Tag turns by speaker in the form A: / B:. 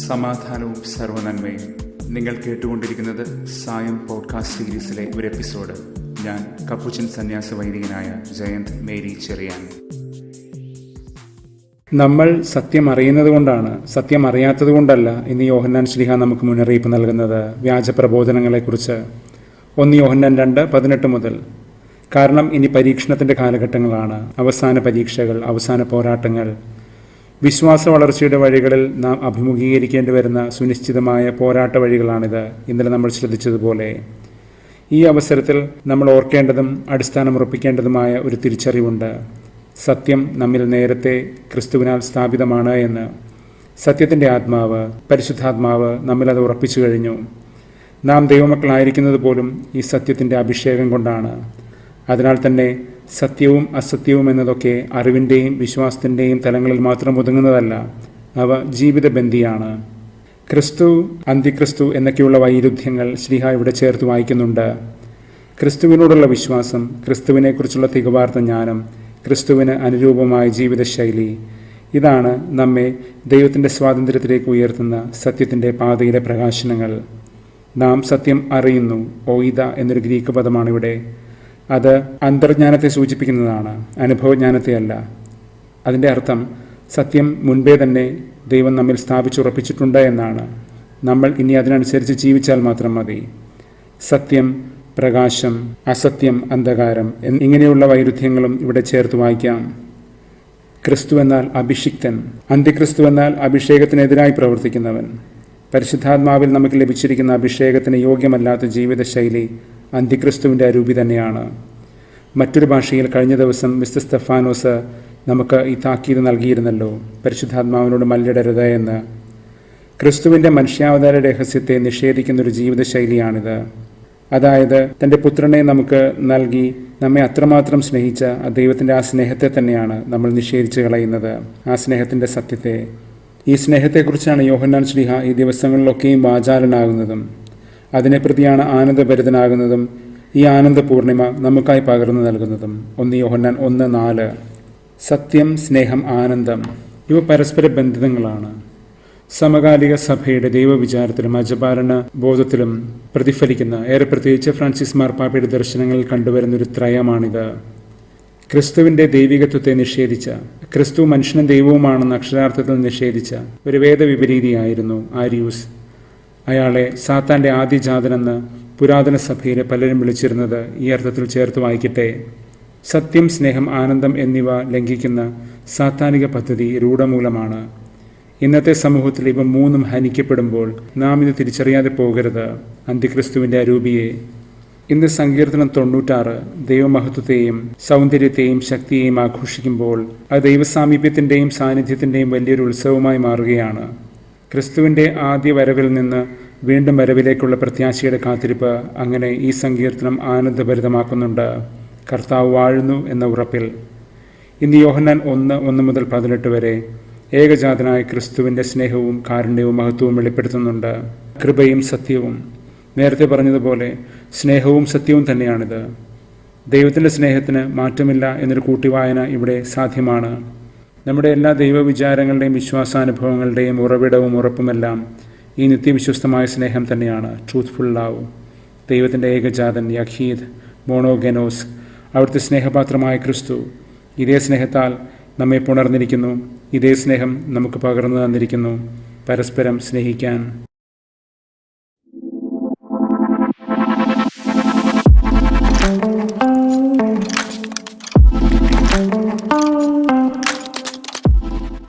A: സമാധാനവും സർവ്വനന്മയും. നിങ്ങൾ കേട്ടുകൊണ്ടിരിക്കുന്നത് സായം പോഡ്കാസ്റ്റ് സീരീസിലെ ഒരു എപ്പിസോഡ്. ഞാൻ കപ്പുച്ചൻ സന്യാസ വൈദികനായ ജയന്ത് മേരി ചെറിയാൻ.
B: നമ്മൾ സത്യം അറിയുന്നത് കൊണ്ടാണ്, സത്യം അറിയാത്തത് കൊണ്ടല്ല ഇന്ന് യോഹന്നാൻ ശ്ലീഹ നമുക്ക് മുന്നറിയിപ്പ് നൽകുന്നത് വ്യാജ പ്രബോധനങ്ങളെക്കുറിച്ച്. 1 യോഹന്നാൻ 2:18 മുതൽ. കാരണം ഇനി പരീക്ഷണത്തിൻ്റെ കാലഘട്ടങ്ങളാണ്, അവസാന പരീക്ഷകൾ, അവസാന പോരാട്ടങ്ങൾ. വിശ്വാസ വളർച്ചയുടെ വഴികളിൽ നാം അഭിമുഖീകരിക്കേണ്ടി വരുന്ന സുനിശ്ചിതമായ പോരാട്ട വഴികളാണിത്. ഇന്നലെ നമ്മൾ ശ്രദ്ധിച്ചതുപോലെ ഈ അവസരത്തിൽ നമ്മൾ ഓർക്കേണ്ടതും അടിസ്ഥാനമുറപ്പിക്കേണ്ടതുമായ ഒരു തിരിച്ചറിവുണ്ട്. സത്യം നമ്മിൽ നേരത്തെ ക്രിസ്തുവിനാൽ സ്ഥാപിതമാണ് എന്ന്. സത്യത്തിൻ്റെ ആത്മാവ്, പരിശുദ്ധാത്മാവ് നമ്മിൽ അത് ഉറപ്പിച്ചു കഴിഞ്ഞു. നാം ദൈവമക്കളായിരിക്കുന്നത് പോലും ഈ സത്യത്തിൻ്റെ അഭിഷേകം കൊണ്ടാണ്. അതിനാൽ തന്നെ സത്യവും അസത്യവും എന്നതൊക്കെ അറിവിൻ്റെയും വിശ്വാസത്തിൻ്റെയും തലങ്ങളിൽ മാത്രം ഒതുങ്ങുന്നതല്ല, അവ ജീവിതബന്ധിയാണ്. ക്രിസ്തു, അന്തിക്രിസ്തു എന്നൊക്കെയുള്ള വൈരുദ്ധ്യങ്ങൾ ശ്ലീഹ ഇവിടെ ചേർത്ത് വായിക്കുന്നുണ്ട്. ക്രിസ്തുവിനോടുള്ള വിശ്വാസം, ക്രിസ്തുവിനെക്കുറിച്ചുള്ള തികവാർത്ത ജ്ഞാനം, ക്രിസ്തുവിന് അനുരൂപമായ ജീവിതശൈലി, ഇതാണ് നമ്മെ ദൈവത്തിൻ്റെ സ്വാതന്ത്ര്യത്തിലേക്ക് ഉയർത്തുന്ന സത്യത്തിൻ്റെ പാതയിലെ പ്രകാശനങ്ങൾ. നാം സത്യം അറിയുന്നു. ഓയിദ എന്നൊരു ഗ്രീക്ക് പദമാണിവിടെ. അത് അന്തർജ്ഞാനത്തെ സൂചിപ്പിക്കുന്നതാണ്, അനുഭവജ്ഞാനത്തെയല്ല. അതിൻ്റെ അർത്ഥം സത്യം മുൻപേ തന്നെ ദൈവം നമ്മിൽ സ്ഥാപിച്ചുറപ്പിച്ചിട്ടുണ്ട് എന്നാണ്. നമ്മൾ ഇനി അതിനനുസരിച്ച് ജീവിച്ചാൽ മാത്രം മതി. സത്യം പ്രകാശം, അസത്യം അന്ധകാരം ഇങ്ങനെയുള്ള വൈരുദ്ധ്യങ്ങളും ഇവിടെ ചേർത്ത് വായിക്കാം. ക്രിസ്തു എന്നാൽ അഭിഷിക്തൻ, അന്തിക്രിസ്തു എന്നാൽ അഭിഷേകത്തിനെതിരായി പ്രവർത്തിക്കുന്നവൻ. പരിശുദ്ധാത്മാവിൽ നമുക്ക് ലഭിച്ചിരിക്കുന്ന അഭിഷേകത്തിന് യോഗ്യമല്ലാത്ത ജീവിതശൈലി അന്തിക്രിസ്തുവിൻ്റെ അരൂപി തന്നെയാണ്. മറ്റൊരു ഭാഷയിൽ കഴിഞ്ഞ ദിവസം മിസ്റ്റർ സ്തെഫാനോസ് നമുക്ക് ഈ താക്കീത് നൽകിയിരുന്നല്ലോ, പരിശുദ്ധാത്മാവിനോട് മല്ലിടരുത് എന്ന്. ക്രിസ്തുവിൻ്റെ മനുഷ്യാവതാര രഹസ്യത്തെ നിഷേധിക്കുന്നൊരു ജീവിതശൈലിയാണിത്. അതായത് തൻ്റെ പുത്രനെ നമുക്ക് നൽകി നമ്മെ അത്രമാത്രം സ്നേഹിച്ച ദൈവത്തിൻ്റെ ആ സ്നേഹത്തെ തന്നെയാണ് നമ്മൾ നിഷേധിച്ച് കളയുന്നത്, ആ സ്നേഹത്തിൻ്റെ സത്യത്തെ. ഈ സ്നേഹത്തെക്കുറിച്ചാണ് യോഹന്നാൻ ശ്ലീഹ ഈ ദിവസങ്ങളിലൊക്കെയും വാചാലനാകുന്നതും അതിനെ പ്രതിയാണ് ആനന്ദഭരിതനാകുന്നതും ഈ ആനന്ദപൂർണിമ നമുക്കായി പകർന്നു നൽകുന്നതും. 1 യോഹന്നാൻ 1:4. സത്യം, സ്നേഹം, ആനന്ദം ഇവ പരസ്പര ബന്ധിതങ്ങളാണ്. സമകാലിക സഭയുടെ ദൈവവിചാരത്തിലും അജപാലന ബോധത്തിലും പ്രതിഫലിക്കുന്ന, ഏറെ പ്രത്യേകിച്ച് ഫ്രാൻസിസ് മാർപ്പാപ്പയുടെ ദർശനങ്ങളിൽ കണ്ടുവരുന്നൊരു ത്രയമാണിത്. ക്രിസ്തുവിൻ്റെ ദൈവികത്വത്തെ നിഷേധിച്ച, ക്രിസ്തു മനുഷ്യനും ദൈവവുമാണെന്ന് അക്ഷരാർത്ഥത്തിൽ നിഷേധിച്ച ഒരു വേദവിപരീതിയായിരുന്നു ആരിയൂസ്. അയാളെ സാത്താൻ്റെ ആദ്യജാതനെന്ന് പുരാതന സഭയിലെ പലരും വിളിച്ചിരുന്നത് ഈ അർത്ഥത്തിൽ ചേർത്ത് വായിക്കട്ടെ. സത്യം, സ്നേഹം, ആനന്ദം എന്നിവ ലംഘിക്കുന്ന സാത്താനിക പദ്ധതി രൂഢമൂലമാണ്. ഇന്നത്തെ സമൂഹത്തിൽ ഇവ മൂന്നും ഹനിക്കപ്പെടുമ്പോൾ നാം ഇത് തിരിച്ചറിയാതെ പോകരുത്, അന്തിക്രിസ്തുവിൻ്റെ അരൂപിയെ. ഇന്ന് സങ്കീർത്തനം 96 ദൈവമഹത്വത്തെയും സൗന്ദര്യത്തെയും ശക്തിയെയും ആഘോഷിക്കുമ്പോൾ അത് ദൈവസാമീപ്യത്തിൻ്റെയും സാന്നിധ്യത്തിൻ്റെയും വലിയൊരു ഉത്സവമായി മാറുകയാണ്. ക്രിസ്തുവിൻ്റെ ആദ്യ വരവിൽ നിന്ന് വീണ്ടും വരവിലേക്കുള്ള പ്രത്യാശയുടെ കാത്തിരിപ്പ് അങ്ങനെ ഈ സങ്കീർത്തനം ആനന്ദഭരിതമാക്കുന്നുണ്ട്. കർത്താവ് വാഴുന്നു എന്ന ഉറപ്പിൽ. ഇന്ന് യോഹന്നാൻ 1:1 മുതൽ 18 വരെ ഏകജാതനായ ക്രിസ്തുവിൻ്റെ സ്നേഹവും കാരുണ്യവും മഹത്വവും വെളിപ്പെടുത്തുന്നുണ്ട്. കൃപയും സത്യവും. നേരത്തെ പറഞ്ഞതുപോലെ സ്നേഹവും സത്യവും തന്നെയാണിത്. ദൈവത്തിൻ്റെ സ്നേഹത്തിന് മാറ്റമില്ല എന്നൊരു കൂട്ടിവായന ഇവിടെ സാധ്യമാണ്. നമ്മുടെ എല്ലാ ദൈവവിചാരങ്ങളുടെയും വിശ്വാസാനുഭവങ്ങളുടെയും ഉറവിടവും ഉറപ്പുമെല്ലാം ഈ നിത്യവിശ്വസ്തമായ സ്നേഹം തന്നെയാണ്. Truthful love. ദൈവത്തിൻ്റെ ഏകജാതൻ, യഖീദ്, മോണോഗെനോസ്, അവിടുത്തെ സ്നേഹപാത്രമായ ക്രിസ്തു. ഇതേ സ്നേഹത്താൽ നമ്മെ പുണർന്നിരിക്കുന്നു. ഇതേ സ്നേഹം നമുക്ക് പകർന്നു തന്നിരിക്കുന്നു, പരസ്പരം സ്നേഹിക്കാൻ.